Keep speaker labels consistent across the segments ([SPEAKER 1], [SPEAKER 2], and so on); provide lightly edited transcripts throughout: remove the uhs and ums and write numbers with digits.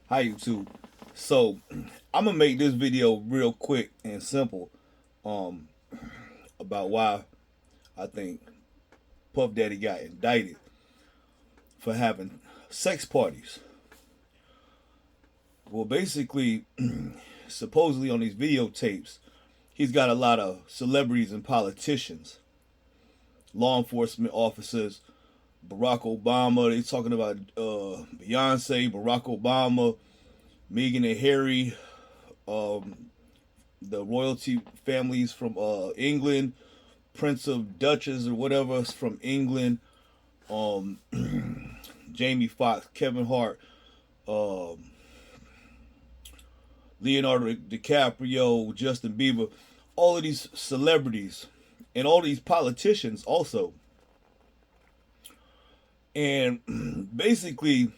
[SPEAKER 1] Hi YouTube. So I'm gonna make this video real quick and simple um about why I think Puff Daddy got indicted for having sex parties. Well, basically, supposedly on these videotapes, he's got a lot of celebrities and politicians, law enforcement officers, Barack Obama. They talking about Beyonce, Barack Obama, Meghan and Harry, um, the royalty families from England, Prince of Duchess or whatever from England, um, Jamie Foxx, Kevin Hart, um, Leonardo DiCaprio, Justin Bieber, all of these celebrities and all these politicians also. And basically,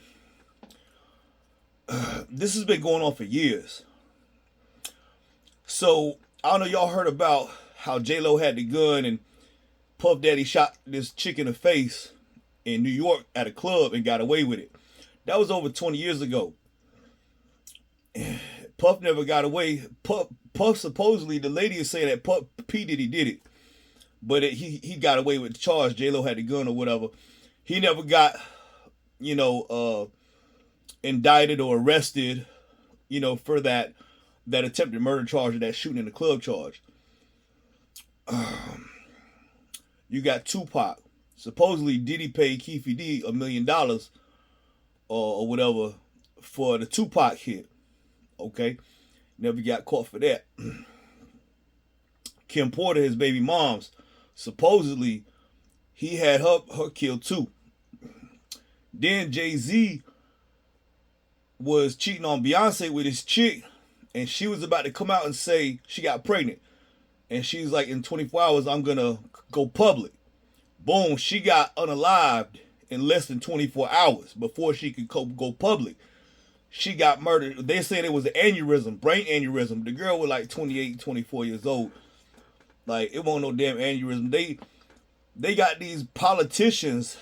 [SPEAKER 1] this has been going on for years. So I don't know, y'all heard about how J Lo had the gun and Puff Daddy shot this chick in the face in New York at a club and got away with it. That was over 20 years ago. Puff never got away. Puff supposedly, the lady is saying that Puff P Diddy did it, but he got away with the charge. J Lo had the gun or whatever. He never got you know indicted or arrested for that attempted murder charge or that shooting in the club charge. You got Tupac. Supposedly Diddy paid Keefe D $1 million or whatever for the Tupac hit. Okay, never got caught for that. Kim Porter, his baby mom's, supposedly he had her killed too. Then Jay-Z was cheating on Beyonce with his chick, and she was about to come out and say she got pregnant. And she's like, in 24 hours, I'm gonna go public. Boom, she got unalived in less than 24 hours before she could go public. She got murdered. They said it was an aneurysm, brain aneurysm. The girl was like 28, 24 years old. Like, it wasn't no damn aneurysm. They got these politicians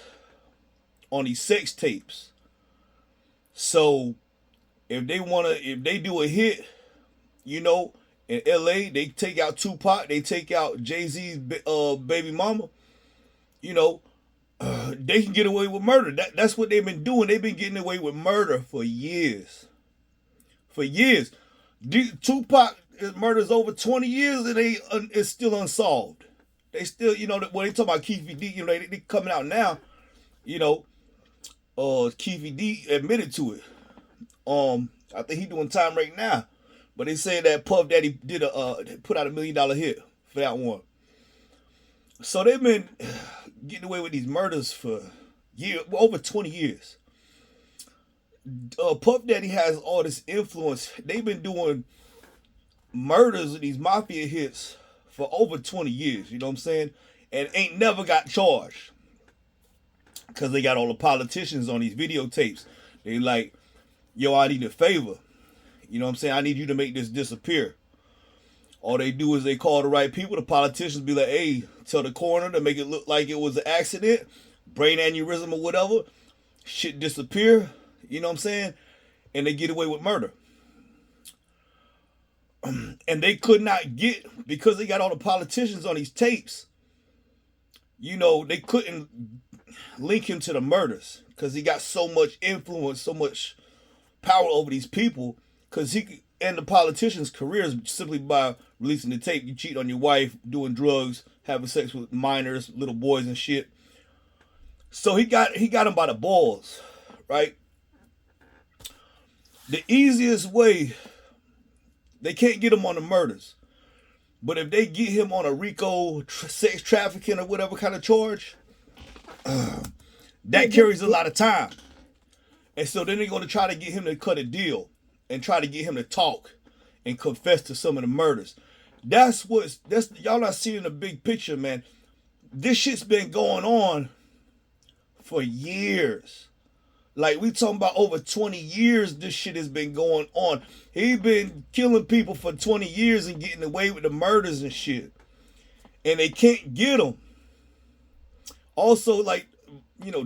[SPEAKER 1] on these sex tapes. So if they do a hit, in LA, they take out Tupac, they take out Jay-Z's baby mama, they can get away with murder. That's what they've been doing. They've been getting away with murder for years. For years. Tupac murders over 20 years and it's still unsolved. They still, when they talk about Keefe D, they coming out now, Keefe D admitted to it. I think he doing time right now. But they say that Puff Daddy did put out $1 million hit for that one. So they've been getting away with these murders for over 20 years. Puff Daddy has all this influence. They've been doing murders of these mafia hits for over 20 years, you know what I'm saying? And ain't never got charged. Because they got all the politicians on these videotapes. They like, yo, I need a favor. You know what I'm saying? I need you to make this disappear. All they do is they call the right people. The politicians be like, hey, tell the coroner to make it look like it was an accident, brain aneurysm or whatever. Shit disappear. You know what I'm saying? And they get away with murder. And they could not get, because they got all the politicians on these tapes, they couldn't link him to the murders because he got so much influence, so much power over these people. Because he could end the politician's careers simply by releasing the tape. You cheat on your wife, doing drugs, having sex with minors, little boys and shit. So he got him by the balls, right? The easiest way, they can't get him on the murders. But if they get him on a RICO sex trafficking or whatever kind of charge, that carries a lot of time. And so then they're going to try to get him to cut a deal and try to get him to talk and confess to some of the murders. That's y'all not seeing the big picture, man. This shit's been going on for years. Like, we talking about over 20 years this shit has been going on. He been killing people for 20 years and getting away with the murders and shit. And they can't get him. Also, like,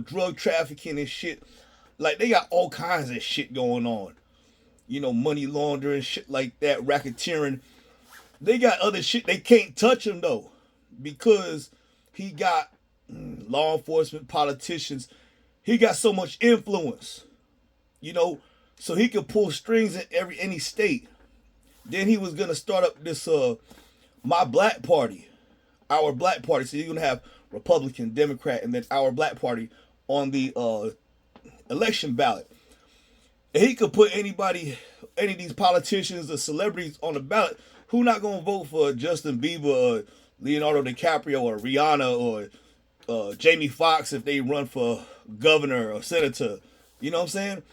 [SPEAKER 1] drug trafficking and shit. Like, they got all kinds of shit going on. money laundering, shit like that, racketeering. They got other shit. They can't touch him though, because he got law enforcement, politicians. He got so much influence, so he could pull strings in any state. Then he was gonna start up this my black party, our black party. So you're gonna have Republican, Democrat, and then our black party on the election ballot. And he could put any of these politicians or celebrities on the ballot. Who not gonna vote for Justin Bieber or Leonardo DiCaprio or Rihanna or Jamie Foxx if they run for governor or senator? You know what I'm saying?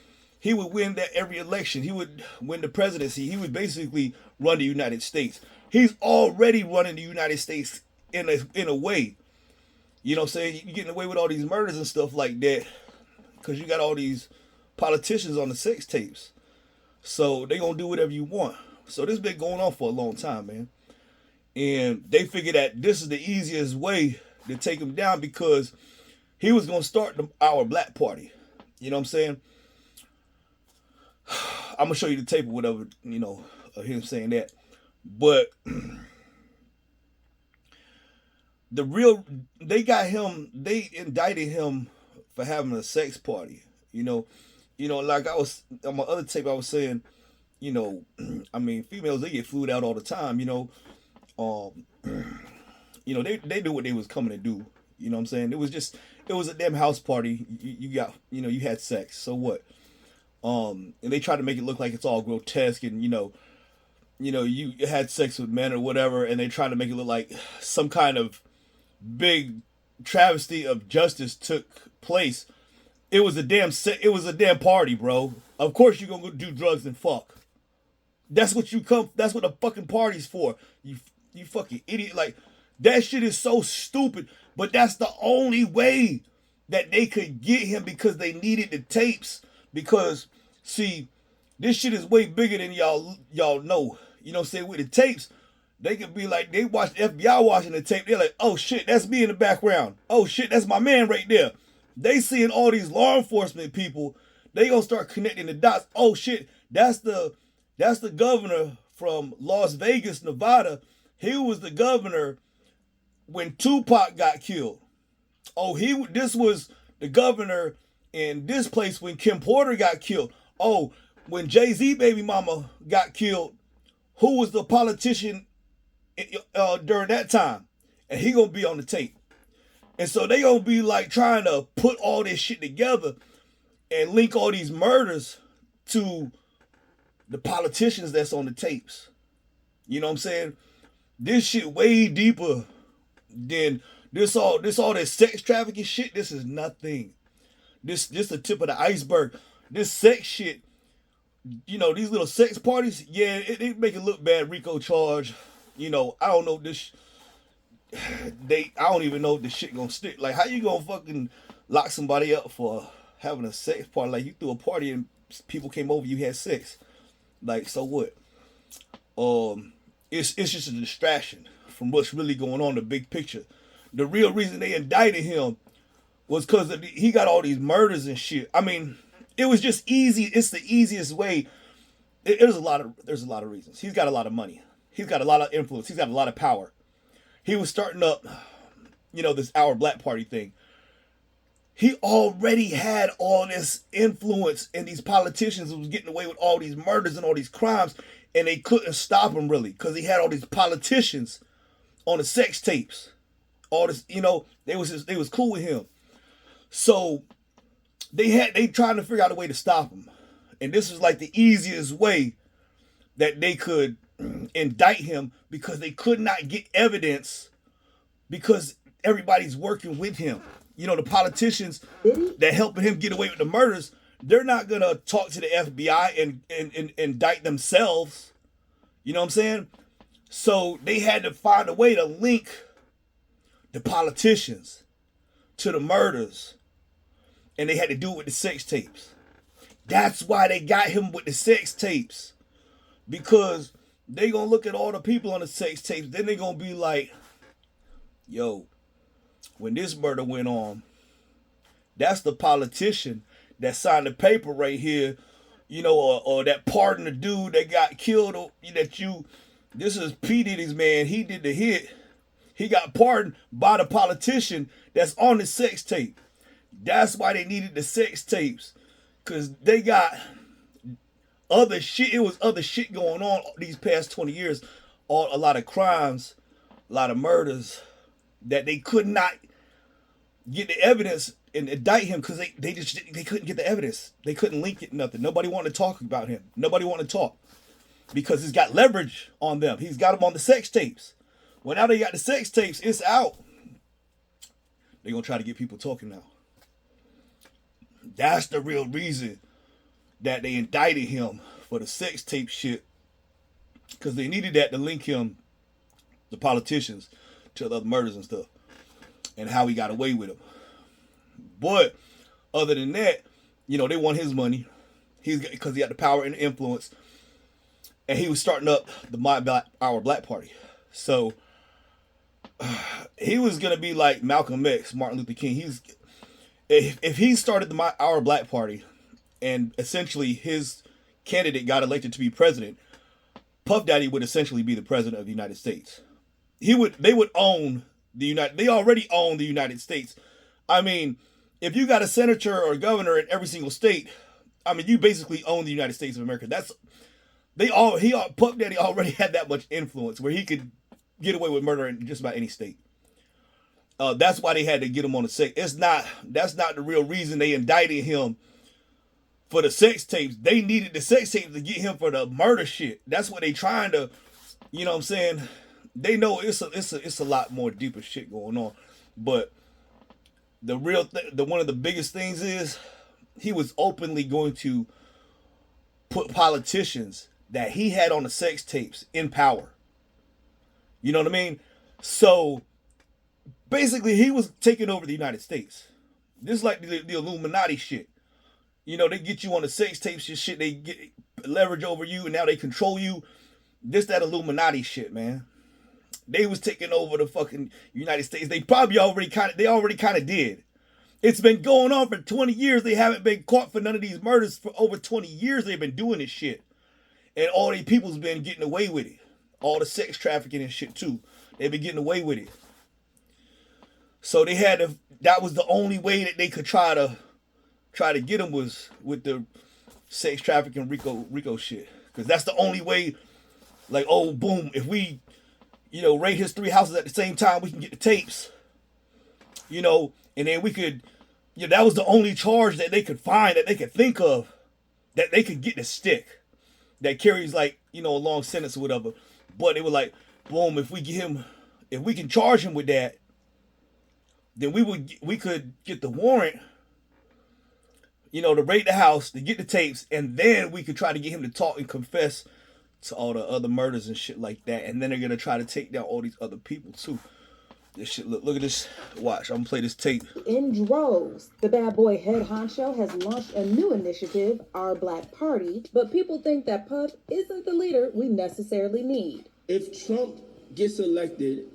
[SPEAKER 1] He would win that every election. He would win the presidency. He would basically run the United States. He's already running the United States in a way. You know what I'm saying? You're getting away with all these murders and stuff like that because you got all these politicians on the sex tapes. So they gonna do whatever you want. So this been going on for a long time, man. And they figured that this is the easiest way to take him down because he was gonna start our black party. You know what I'm saying? I'm gonna show you the tape or whatever, of him saying that. But they indicted him for having a sex party. Like I was on my other tape, I was saying, females, they get flued out all the time. They knew what they was coming to do. You know what I'm saying? It was a damn house party. You had sex. So what? And they try to make it look like it's all grotesque and you had sex with men or whatever, and they try to make it look like some kind of big travesty of justice took place. It was a damn party, bro. Of course you're gonna go do drugs and fuck. That's what the fucking party's for. You fucking idiot. Like, that shit is so stupid, but that's the only way that they could get him because they needed the tapes. Because, see, this shit is way bigger than y'all know. You know what I'm saying? With the tapes, they could be like, they watch the FBI watching the tape. They're like, oh shit, that's me in the background. Oh shit, that's my man right there. They seeing all these law enforcement people. They gonna start connecting the dots. Oh shit, that's the governor from Las Vegas, Nevada. He was the governor when Tupac got killed. Oh, this was the governor in this place when Kim Porter got killed. Oh, when Jay-Z baby mama got killed, who was the politician during that time? And he gonna be on the tape. And so they gonna be like trying to put all this shit together and link all these murders to the politicians that's on the tapes. You know what I'm saying? This shit way deeper than this sex trafficking shit. This is nothing. This the tip of the iceberg. This sex shit, these little sex parties, yeah, it make it look bad. RICO charge. I don't know this. I don't even know if this shit gonna stick. Like, how you gonna fucking lock somebody up for having a sex party? Like, you threw a party and people came over, you had sex. Like, so what? It's just a distraction from what's really going on, the big picture. The real reason they indicted him was because he got all these murders and shit. I mean, it was just easy. It's the easiest way. There's a lot of reasons. He's got a lot of money. He's got a lot of influence. He's got a lot of power. He was starting up, this Our Black Party thing. He already had all this influence, and these politicians was getting away with all these murders and all these crimes, and they couldn't stop him really because he had all these politicians on the sex tapes. All this, they was cool with him. So they trying to figure out a way to stop him, and this was like the easiest way that they could indict him because they could not get evidence because everybody's working with him. The politicians that helping him get away with the murders, they're not gonna talk to the FBI and indict themselves. You know what I'm saying? So they had to find a way to link the politicians to the murders, and they had to do it with the sex tapes. That's why they got him with the sex tapes, because they gonna look at all the people on the sex tapes, then they gonna be like, yo, when this murder went on, that's the politician that signed the paper right here or that pardon the dude that got killed, this is P. Diddy's man. He did the hit. He got pardoned by the politician that's on the sex tape. That's why they needed the sex tapes. Because they got other shit. It was other shit going on these past 20 years. A lot of crimes, a lot of murders that they could not get the evidence and indict him because they couldn't get the evidence. They couldn't link it, nothing. Nobody wanted to talk about him. Nobody wanted to talk because he's got leverage on them. He's got them on the sex tapes. Well, now they got the sex tapes. It's out. They're going to try to get people talking now. That's the real reason that they indicted him for the sex tape shit, because they needed that to link him, the politicians, to the other murders and stuff, and how he got away with them. But other than that, they want his money. Because he had the power and the influence, and he was starting up our Black Party. So he was gonna be like Malcolm X, Martin Luther King. If he started our Black Party, and essentially his candidate got elected to be president, Puff Daddy would essentially be the president of the United States. They would own they already own the United States. I mean, if you got a senator or a governor in every single state, I mean, you basically own the United States of America. Puff Daddy already had that much influence where he could get away with murder in just about any state. That's why they had to get him on the sex. That's not the real reason they indicted him for the sex tapes. They needed the sex tapes to get him for the murder shit. That's what they trying to, you know what I'm saying? They know it's a lot more deeper shit going on. But the one of the biggest things is he was openly going to put politicians that he had on the sex tapes in power. You know what I mean? So basically, he was taking over the United States. This is like the Illuminati shit. They get you on the sex tapes and shit. They get leverage over you, and now they control you. That Illuminati shit, man. They was taking over the fucking United States. They probably already kind of did. It's been going on for 20 years. They haven't been caught for none of these murders for over 20 years. They've been doing this shit. And all these people's been getting away with it. All the sex trafficking and shit too. They've been getting away with it. So that was the only way that they could try to get him was with the sex trafficking Rico shit. Because that's the only way, like, oh, boom, if we, raid his 3 houses at the same time, we can get the tapes. And then we could, that was the only charge that they could find, that they could think of, that they could get to stick. That carries, like, a long sentence or whatever. But it was like, boom, if we can charge him with that, then we could get the warrant, to raid the house, to get the tapes, and then we could try to get him to talk and confess to all the other murders and shit like that. And then they're gonna try to take down all these other people too. This shit, look at this. Watch, I'm gonna play this tape.
[SPEAKER 2] In droves, the bad boy head honcho has launched a new initiative, Our Black Party, but people think that Puff isn't the leader we necessarily need.
[SPEAKER 3] If Trump gets elected,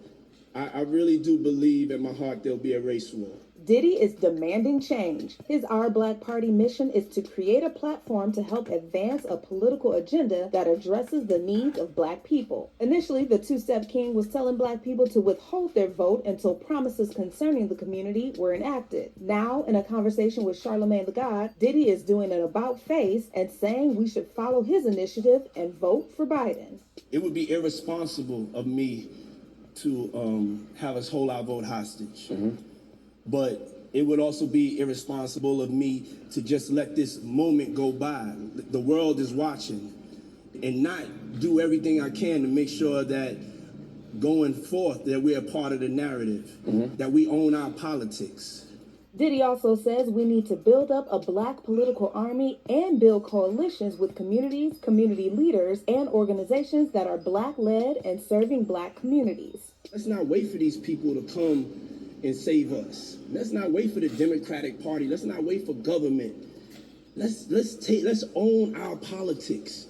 [SPEAKER 3] I really do believe in my heart there'll be a race war.
[SPEAKER 2] Diddy is demanding change. His Our Black Party mission is to create a platform to help advance a political agenda that addresses the needs of Black people. Initially, the two-step king was telling Black people to withhold their vote until promises concerning the community were enacted. Now, in a conversation with Charlemagne the God, Diddy is doing an about-face and saying we should follow his initiative and vote for Biden.
[SPEAKER 3] It would be irresponsible of me to have us hold our vote hostage. Mm-hmm. But it would also be irresponsible of me to just let this moment go by. The world is watching, and not do everything I can to make sure that going forth that we're a part of the narrative, that we own our politics.
[SPEAKER 2] Diddy also says we need to build up a Black political army and build coalitions with communities, community leaders, and organizations that are Black-led and serving Black communities.
[SPEAKER 3] Let's not wait for these people to come and save us. Let's not wait for the Democratic Party. Let's not wait for government. Let's own our politics.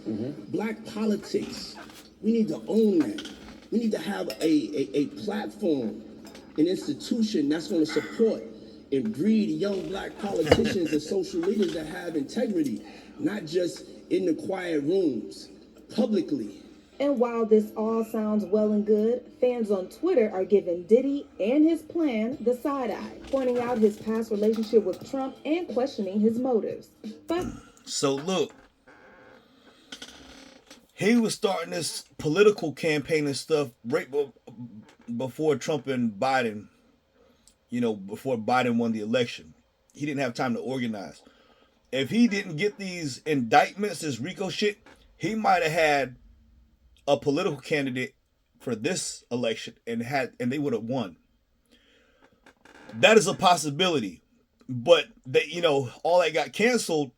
[SPEAKER 3] Black politics. We need to own that. We need to have a platform, an institution that's going to support and breed young Black politicians and social leaders that have integrity. not just in the quiet rooms, publicly.
[SPEAKER 2] And while this all sounds well and good, fans on Twitter are giving Diddy and his plan the side eye, pointing out his past relationship with Trump and questioning his motives. But
[SPEAKER 1] So look, he was starting this political campaign and stuff right before Trump and Biden, before Biden won the election. He didn't have time to organize. If he didn't get these indictments, this RICO shit, he might have had a political candidate for this election and they would have won. That is a possibility. But all that got canceled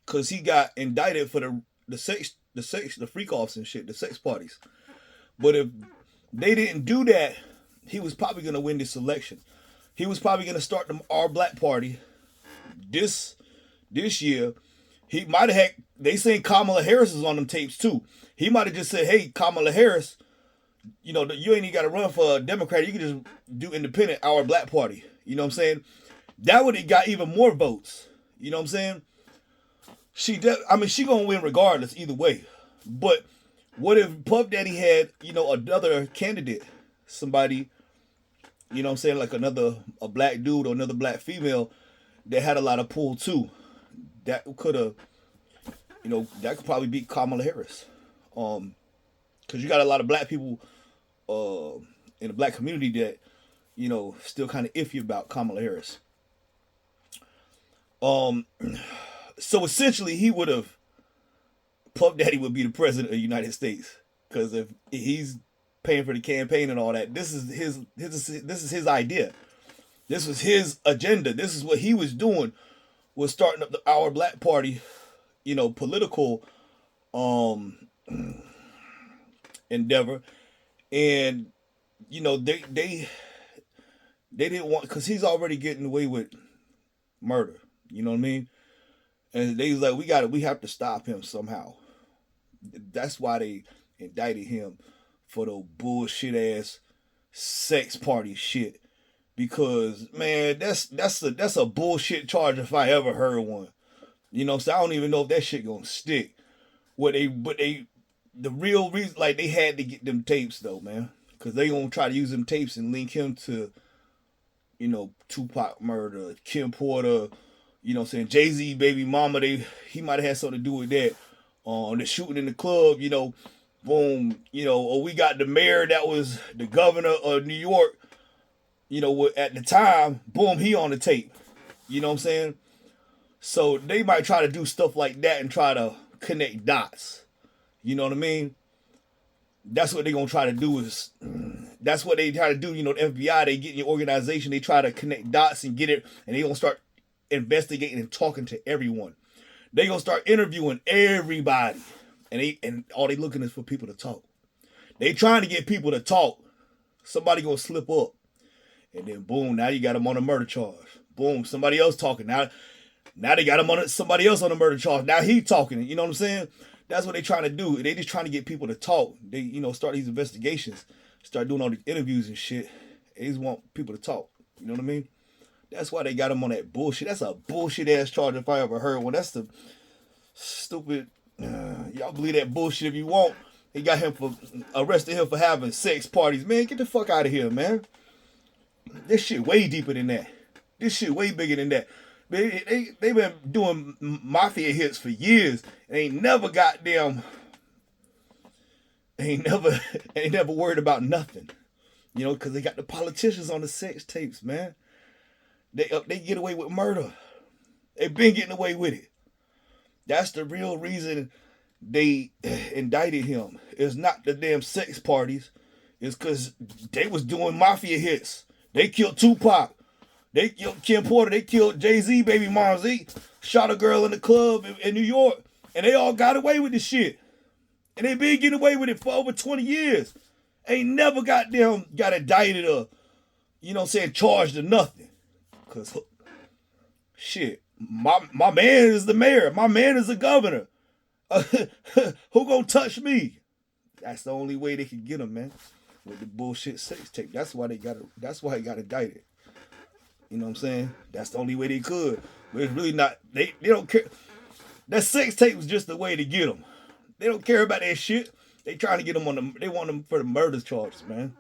[SPEAKER 1] because he got indicted for the freak offs and shit, the sex parties. But if they didn't do that, he was probably gonna win this election. He was probably gonna start the Our Black Party this year. He might have had, they saying Kamala Harris is on them tapes too. He might have just said, hey, Kamala Harris, you ain't even got to run for a Democrat. You can just do independent, Our Black Party. You know what I'm saying? That would have got even more votes. You know what I'm saying? She going to win regardless either way. But what if Puff Daddy had, another candidate, somebody, you know what I'm saying, like a black dude or another black female that had a lot of pull too. That could have, that could probably beat Kamala Harris. Because you got a lot of black people in the black community that, still kind of iffy about Kamala Harris. So essentially he would have, Puff Daddy would be the president of the United States. Because if he's paying for the campaign and all that, this is his idea. This was his agenda. This is what he was doing, was starting up the Our Black Party, political endeavor. And they didn't want, because he's already getting away with murder, you know what I mean? And they was like, we have to stop him somehow. That's why they indicted him for the bullshit ass sex party shit. Because man, that's a bullshit charge if I ever heard one. So I don't even know if that shit gonna stick. The real reason, like, they had to get them tapes though, man, because they gonna try to use them tapes and link him to, Tupac murder, Kim Porter, saying Jay-Z baby mama. He might have had something to do with that. The shooting in the club, boom, or we got the mayor that was the governor of New York, at the time, boom, he on the tape. You know what I'm saying? So they might try to do stuff like that and try to connect dots. You know what I mean? That's what they're going to try to do that's what they try to do. The FBI, they get in your organization, they try to connect dots and get it, and they going to start investigating and talking to everyone. They going to start interviewing everybody. And all they looking is for people to talk. They trying to get people to talk. Somebody going to slip up. And then boom, now you got them on a murder charge. Boom, somebody else talking. Now they got him on somebody else on a murder charge. Now he talking. You know what I'm saying? That's what they trying to do. They just trying to get people to talk. They, start these investigations, start doing all these interviews and shit. They just want people to talk. You know what I mean? That's why they got him on that bullshit. That's a bullshit ass charge if I ever heard one. That's the stupid. Y'all believe that bullshit if you want. They got arrested him for having sex parties. Man, get the fuck out of here, man. This shit way deeper than that. This shit way bigger than that. They been doing mafia hits for years. And ain't never worried about nothing. Because they got the politicians on the sex tapes, man. They get away with murder. They been getting away with it. That's the real reason they indicted him. It's not the damn sex parties. It's because they was doing mafia hits. They killed Tupac. They killed Kim Porter. They killed Jay-Z baby moms. They shot a girl in the club in New York. And they all got away with this shit. And they been getting away with it for over 20 years. Ain't never got indicted or, charged or nothing. Because, shit, my man is the mayor. My man is the governor. Who gonna touch me? That's the only way they can get him, man. With the bullshit sex tape. That's why he got indicted. You know what I'm saying? That's the only way they could. But it's really not. They don't care. That sex tape was just the way to get them. They don't care about that shit. They trying to get them on the. They want them for the murder charges, man.